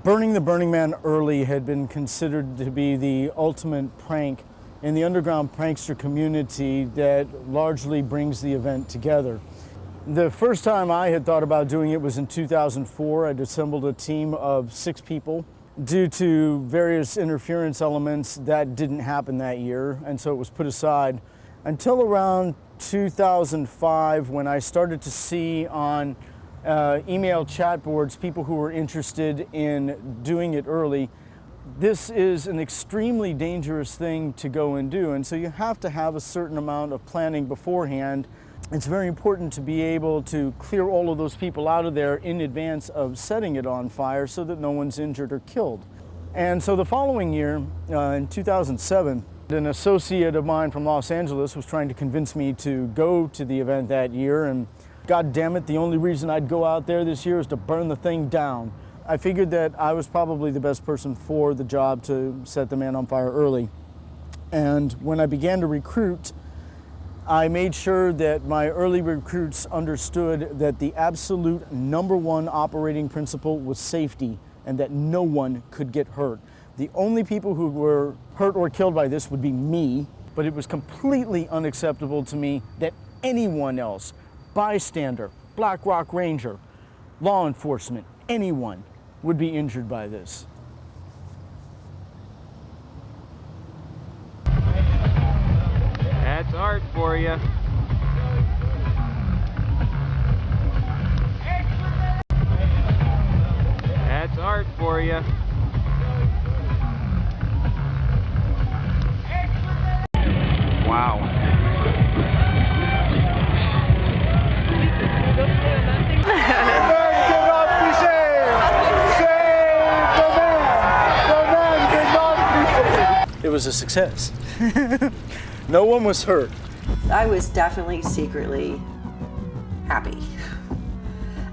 Burning the Burning Man early had been considered to be the ultimate prank in the underground prankster community that largely brings the event together. The first time I had thought about doing it was in 2004. I'd assembled a team of 6 people. Due to various interference elements, that didn't happen that year, and so it was put aside until around 2005, when I started to see on email chat boards people who were interested in doing it early. This is an extremely dangerous thing to go and do, and so you have to have a certain amount of planning beforehand. It's very important to be able to clear all of those people out of there in advance of setting it on fire so that no one's injured or killed. And so the following year, in 2007, an associate of mine from Los Angeles was trying to convince me to go to the event that year, and God damn it, the only reason I'd go out there this year is to burn the thing down. I figured that I was probably the best person for the job to set the man on fire early. And when I began to recruit, I made sure that my early recruits understood that the absolute #1 operating principle was safety and that no one could get hurt. The only people who were hurt or killed by this would be me, but it was completely unacceptable to me that anyone else, bystander, Black Rock Ranger, law enforcement, anyone would be injured by this. That's art for you. That's art for you. Wow. It was a success. No one was hurt. I was definitely secretly happy.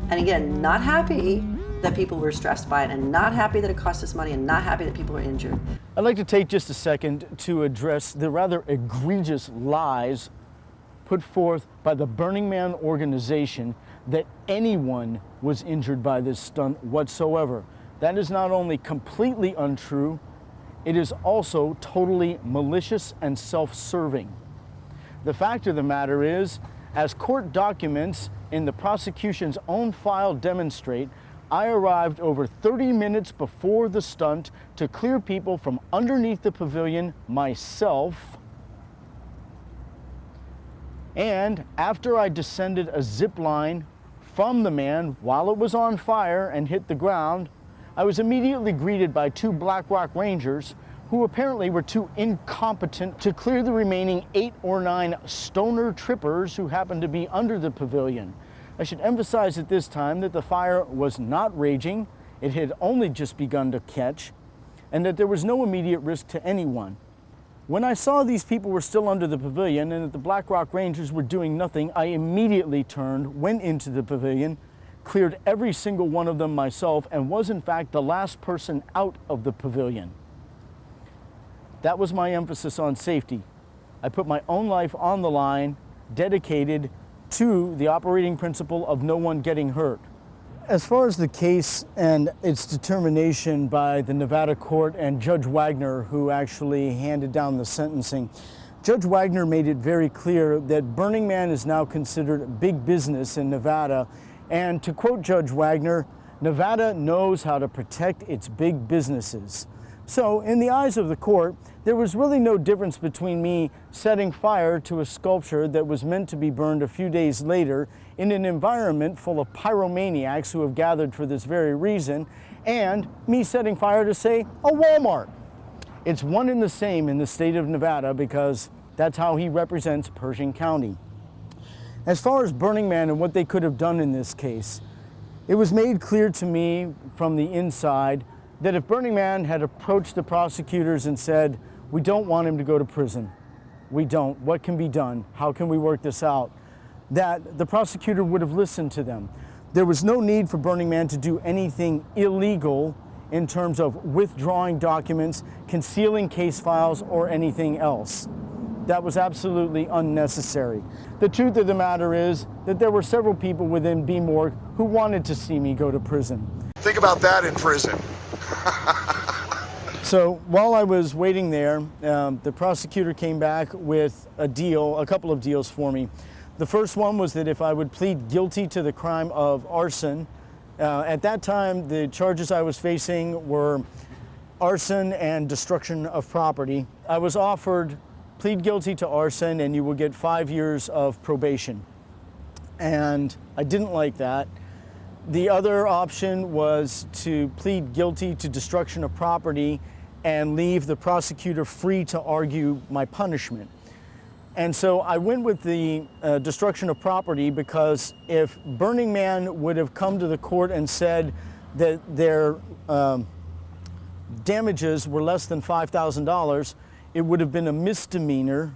And again, not happy that people were stressed by it, and not happy that it cost us money, and not happy that people were injured. I'd like to take just a second to address the rather egregious lies put forth by the Burning Man organization that anyone was injured by this stunt whatsoever. That is not only completely untrue, it is also totally malicious and self-serving. The fact of the matter is, as court documents in the prosecution's own file demonstrate, I arrived over 30 minutes before the stunt to clear people from underneath the pavilion myself. And after I descended a zip line from the man while it was on fire and hit the ground, I was immediately greeted by 2 Black Rock Rangers who apparently were too incompetent to clear the remaining 8 or 9 stoner trippers who happened to be under the pavilion. I should emphasize at this time that the fire was not raging, it had only just begun to catch, and that there was no immediate risk to anyone. When I saw these people were still under the pavilion and that the Black Rock Rangers were doing nothing, I immediately turned, went into the pavilion, cleared every single one of them myself, and was in fact the last person out of the pavilion. That was my emphasis on safety. I put my own life on the line, dedicated to the operating principle of no one getting hurt. As far as the case and its determination by the Nevada court and Judge Wagner, who actually handed down the sentencing, Judge Wagner made it very clear that Burning Man is now considered big business in Nevada. And to quote Judge Wagner, Nevada knows how to protect its big businesses. So in the eyes of the court, there was really no difference between me setting fire to a sculpture that was meant to be burned a few days later in an environment full of pyromaniacs who have gathered for this very reason, and me setting fire to, say, a Walmart. It's one and the same in the state of Nevada because that's how he represents Pershing County. As far as Burning Man and what they could have done in this case, it was made clear to me from the inside that if Burning Man had approached the prosecutors and said, "We don't want him to go to prison. We don't. What can be done? How can we work this out?" that the prosecutor would have listened to them. There was no need for Burning Man to do anything illegal in terms of withdrawing documents, concealing case files, or anything else. That was absolutely unnecessary. The truth of the matter is that there were several people within B Morgue who wanted to see me go to prison. Think about that in prison. So while I was waiting there, the prosecutor came back with a couple of deals for me. The first one was that if I would plead guilty to the crime of arson, at that time the charges I was facing were arson and destruction of property. I was offered plead guilty to arson and you will get 5 years of probation. And I didn't like that. The other option was to plead guilty to destruction of property and leave the prosecutor free to argue my punishment. And so I went with the destruction of property because if Burning Man would have come to the court and said that their damages were less than $5,000, it would have been a misdemeanor.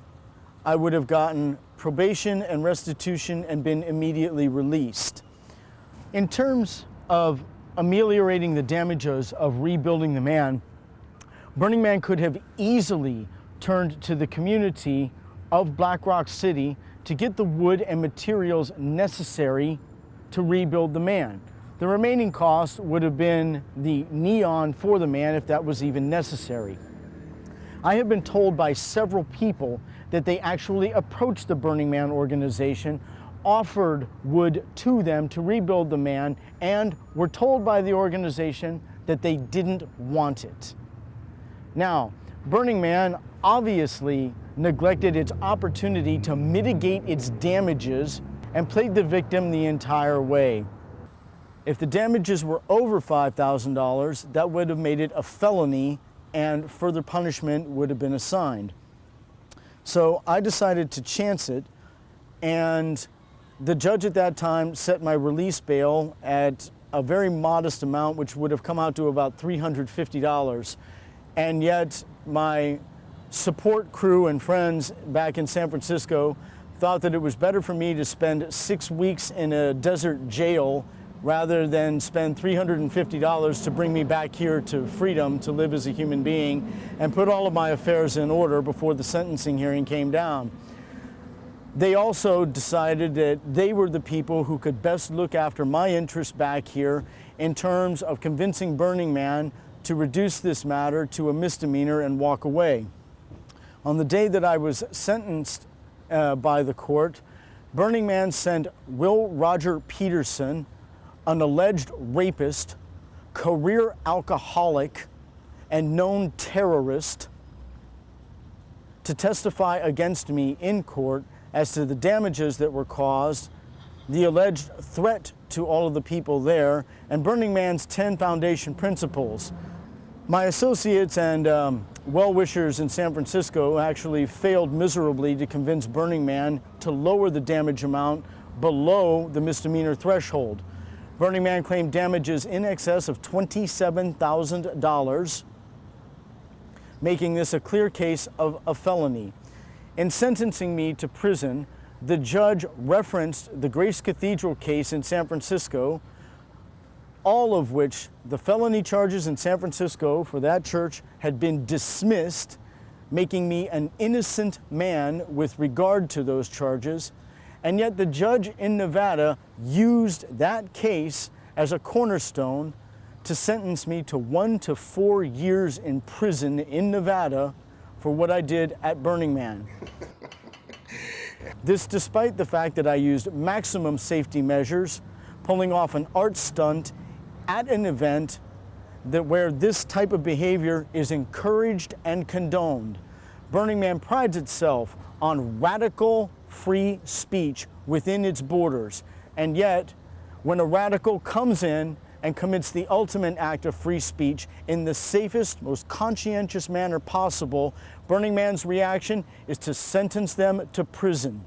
I would have gotten probation and restitution and been immediately released. In terms of ameliorating the damages of rebuilding the man, Burning Man could have easily turned to the community of Black Rock City to get the wood and materials necessary to rebuild the man. The remaining cost would have been the neon for the man if that was even necessary. I have been told by several people that they actually approached the Burning Man organization, offered wood to them to rebuild the man, and were told by the organization that they didn't want it. Now, Burning Man obviously neglected its opportunity to mitigate its damages and played the victim the entire way. If the damages were over $5,000, that would have made it a felony and further punishment would have been assigned. So I decided to chance it, and the judge at that time set my release bail at a very modest amount, which would have come out to about $350. And yet my support crew and friends back in San Francisco thought that it was better for me to spend 6 weeks in a desert jail rather than spend $350 to bring me back here to freedom to live as a human being and put all of my affairs in order before the sentencing hearing came down. They also decided that they were the people who could best look after my interests back here in terms of convincing Burning Man to reduce this matter to a misdemeanor and walk away. On the day that I was sentenced by the court, Burning Man sent Will Roger Peterson, an alleged rapist, career alcoholic, and known terrorist, to testify against me in court as to the damages that were caused, the alleged threat to all of the people there, and Burning Man's 10 foundation principles. My associates and well-wishers in San Francisco actually failed miserably to convince Burning Man to lower the damage amount below the misdemeanor threshold. Burning Man claimed damages in excess of $27,000, making this a clear case of a felony. In sentencing me to prison, the judge referenced the Grace Cathedral case in San Francisco, all of which the felony charges in San Francisco for that church had been dismissed, making me an innocent man with regard to those charges. And yet the judge in Nevada used that case as a cornerstone to sentence me to 1 to 4 years in prison in Nevada for what I did at Burning Man. This despite the fact that I used maximum safety measures, pulling off an art stunt at an event where this type of behavior is encouraged and condoned. Burning Man prides itself on radical free speech within its borders, and yet when a radical comes in and commits the ultimate act of free speech in the safest, most conscientious manner possible, Burning Man's reaction is to sentence them to prison.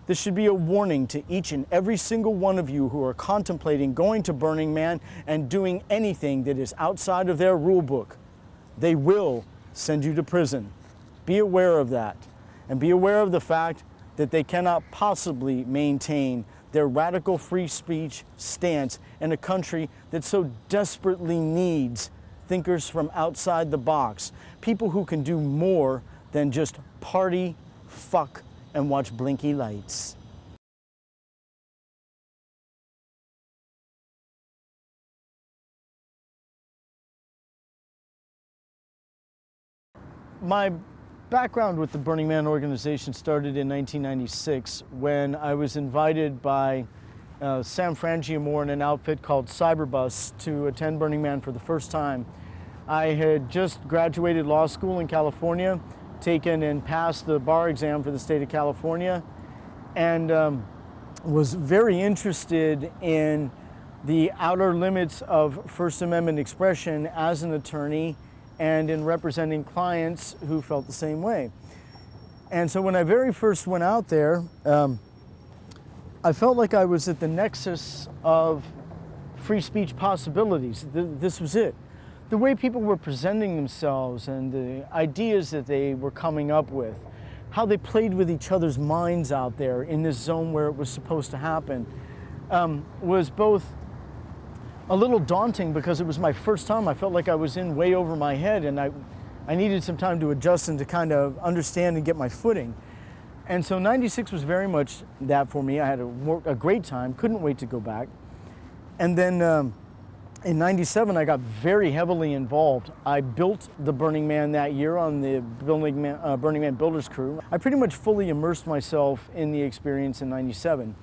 This should be a warning to each and every single one of you who are contemplating going to Burning Man and doing anything that is outside of their rule book. They will send you to prison. Be aware of that, and be aware of the fact that they cannot possibly maintain their radical free speech stance in a country that so desperately needs thinkers from outside the box, people who can do more than just party, fuck, and watch blinky lights. My background with the Burning Man organization started in 1996 when I was invited by Sam Frangiamore and an outfit called Cyberbus to attend Burning Man for the first time. I had just graduated law school in California, taken and passed the bar exam for the state of California, and was very interested in the outer limits of First Amendment expression as an attorney and in representing clients who felt the same way. And so when I very first went out there, I felt like I was at the nexus of free speech possibilities. This was it. The way people were presenting themselves and the ideas that they were coming up with, how they played with each other's minds out there in this zone where it was supposed to happen, was both a little daunting because it was my first time. I felt like I was in way over my head, and I needed some time to adjust and to kind of understand and get my footing. And so 96 was very much that for me. I had a great time, couldn't wait to go back. And then in 97, I got very heavily involved. I built the Burning Man that year on the Burning Man Builders crew. I pretty much fully immersed myself in the experience in 97.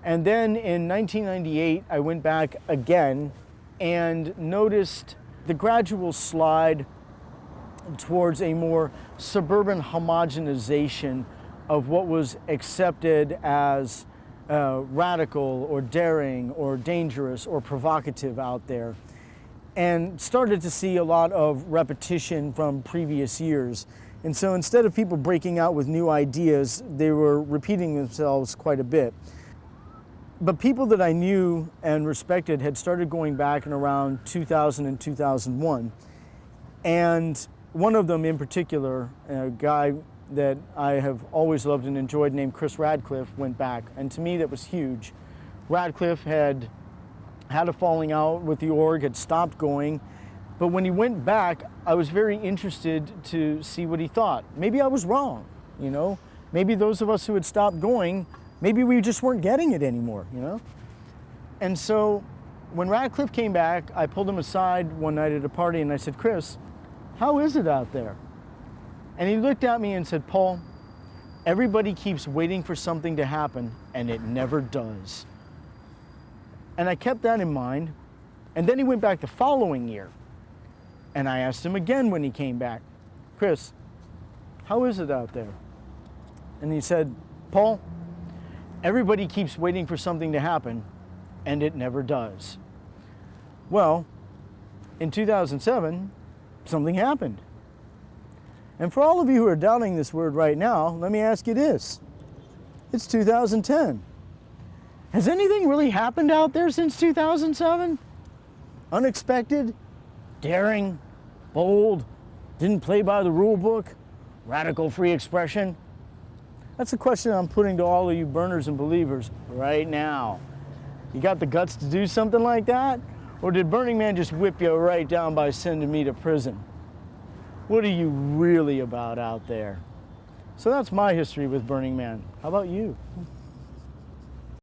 And then in 1998, I went back again and noticed the gradual slide towards a more suburban homogenization of what was accepted as radical or daring or dangerous or provocative out there, and started to see a lot of repetition from previous years. And so instead of people breaking out with new ideas, they were repeating themselves quite a bit. But people that I knew and respected had started going back in around 2000 and 2001. And one of them in particular, a guy that I have always loved and enjoyed named Chris Radcliffe, went back. And to me, that was huge. Radcliffe had a falling out with the org, had stopped going. But when he went back, I was very interested to see what he thought. Maybe I was wrong, you know? Maybe those of us who had stopped going, maybe we just weren't getting it anymore, you know? And so when Radcliffe came back, I pulled him aside one night at a party and I said, Chris, how is it out there? And he looked at me and said, Paul, everybody keeps waiting for something to happen and it never does. And I kept that in mind. And then he went back the following year. And I asked him again when he came back, Chris, how is it out there? And he said, Paul, everybody keeps waiting for something to happen, and it never does. Well, in 2007, something happened. And for all of you who are doubting this word right now, let me ask you this. It's 2010. Has anything really happened out there since 2007? Unexpected, daring, bold, didn't play by the rule book, radical free expression? That's the question I'm putting to all of you burners and believers right now. You got the guts to do something like that? Or did Burning Man just whip you right down by sending me to prison? What are you really about out there? So that's my history with Burning Man. How about you?